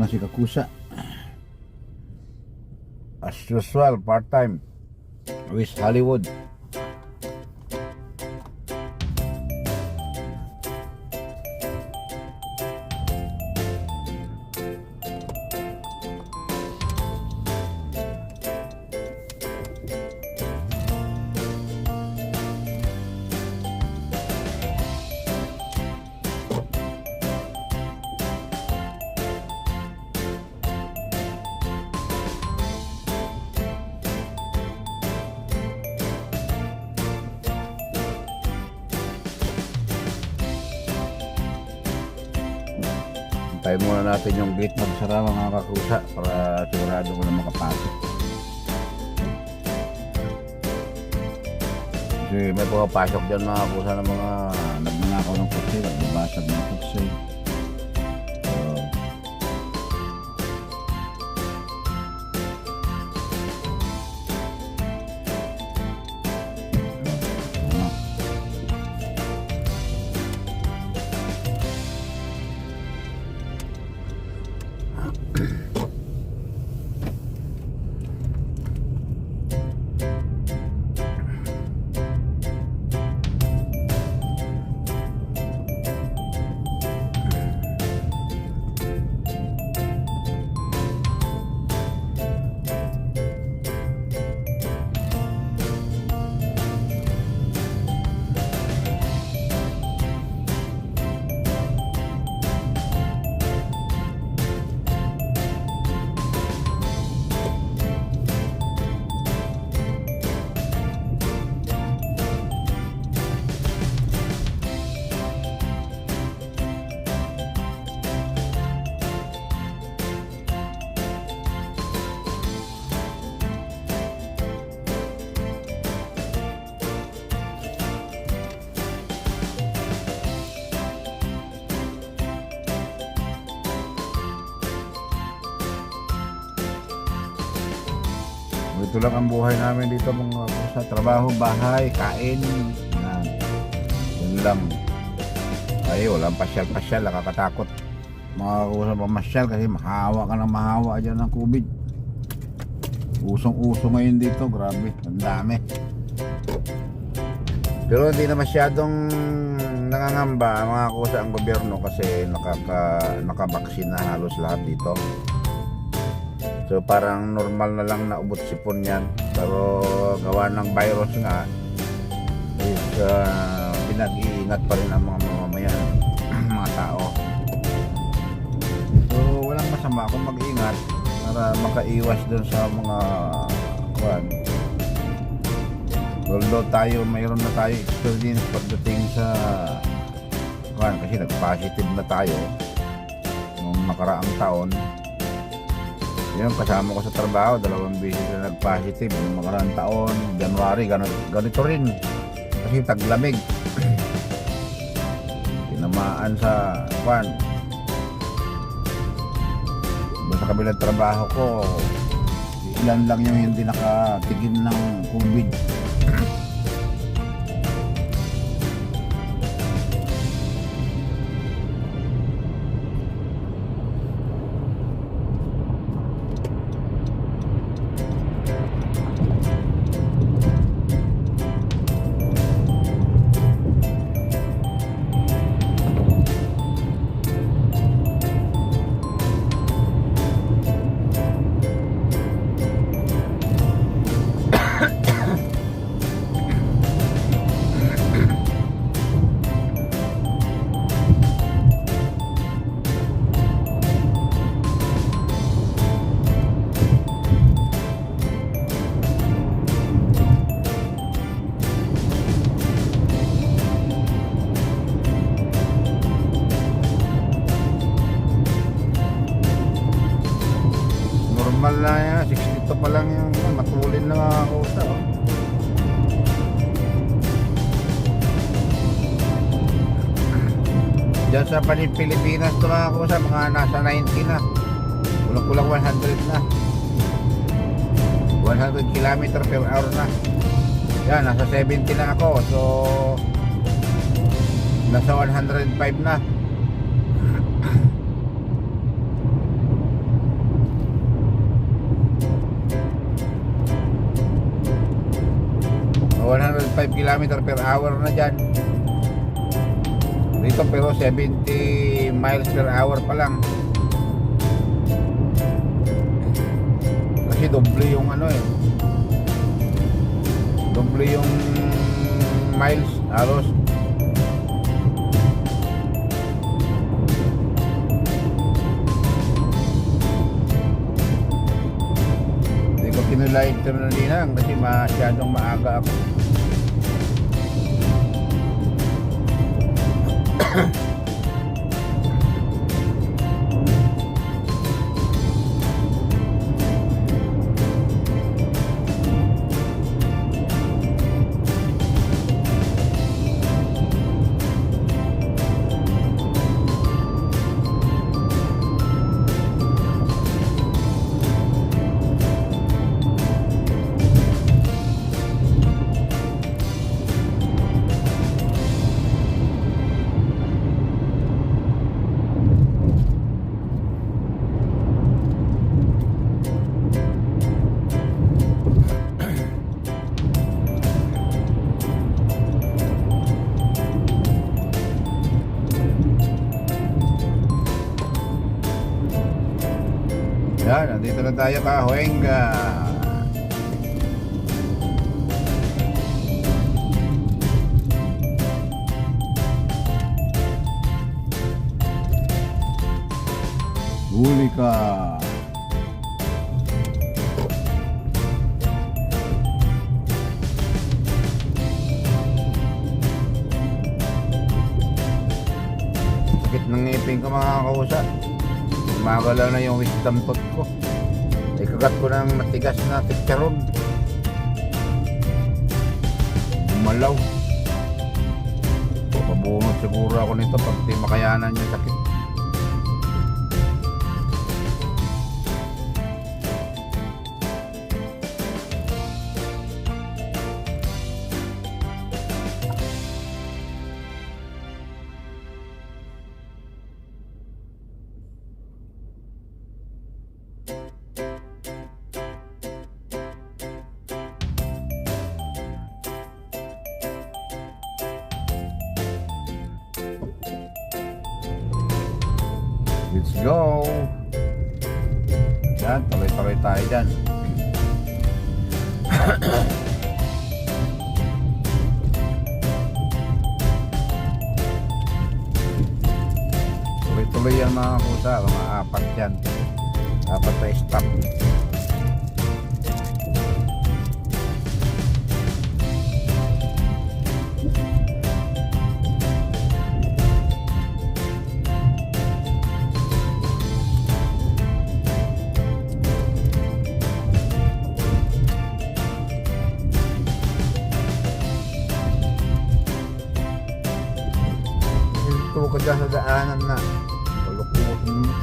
na si Kakusa. As usual, part-time with Hollywood. Tayo muna natin yung gate magsara mga Kakusa para sigurado ko na makapasok. Kasi may pagpapasok dyan mga Kakusa ng mga nagnanakaw ng kutsi, nagbabasag ng kutsi. Ito lang ang buhay namin dito mga Kakusa. Trabaho, bahay, kain. Yan. Yun lang. Ay, walang pasyal-pasyal. Nakakatakot. Mga Kakusa pamasyal kasi mahawa ka ng mahawa dyan ng COVID. Usong-uso ngayon dito. Grabe. Ang dami. Pero hindi na masyadong nangangamba mga Kakusa ang gobyerno kasi nakabaksin na halos lahat dito. So parang normal na lang na ubot sipon yan. Pero gawa ng virus nga is pinag-iingat pa rin ang mga mamamayan, mga tao. So walang masama kung mag-ingat para makaiwas dun sa mga kuwan. Although tayo mayroon na tayo experience pagdating sa kuwan kasi nag-positive na tayo nung nakaraang taon. Yun, kasama ko sa trabaho, 2 beses na nag-positive yung makarang taon, January, ganito rin kasi taglamig. Tinamaan sa kwan doon sa kabilang trabaho ko, ilan lang yung hindi nakatigil ng COVID. Normal na yan, 62 pa lang yung matulin na mga Kakusa. Oh. Diyan sa Pilipinas ito mga Kakusa, mga nasa 90 na. Kulang-kulang 100 na. 100 km per hour na. Yan, nasa 70 na ako. So nasa 105 na. kilometer per hour na dyan. Dito pero 70 miles per hour pa lang. Kasi doble yung ano eh. Doble yung miles halos. Hindi ko kinulay ito na linang kasi masyadong maaga ako. Yan, nandito na tayo ka, Huenga. Huli ka. Sakit ng ngipin ko mga kausap. Magalaw na yung wisdom tooth ko. Ikagat ko ng matigas na tikcharon. Umalaw. Pabunod siguro ako nito pag di makayanan yung sakit. Let's go! Yan, tuloy-tuloy tayo dyan. Tuloy-tuloy yan mga kusa, mga apat yan. Apat na stop. Ito ka dyan sa daanan na palukutin mo.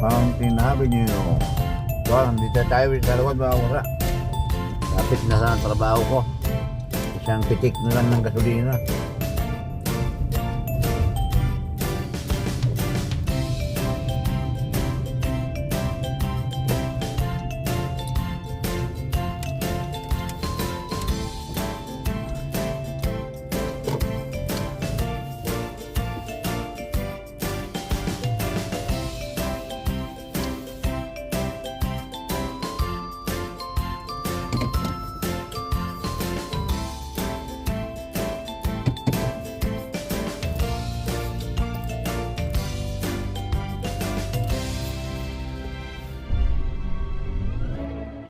Fountain Avenue. So, dito tayo sa lawad mga kura. Lapit na sa trabaho ko. Isang pitik na lang ng gasolina.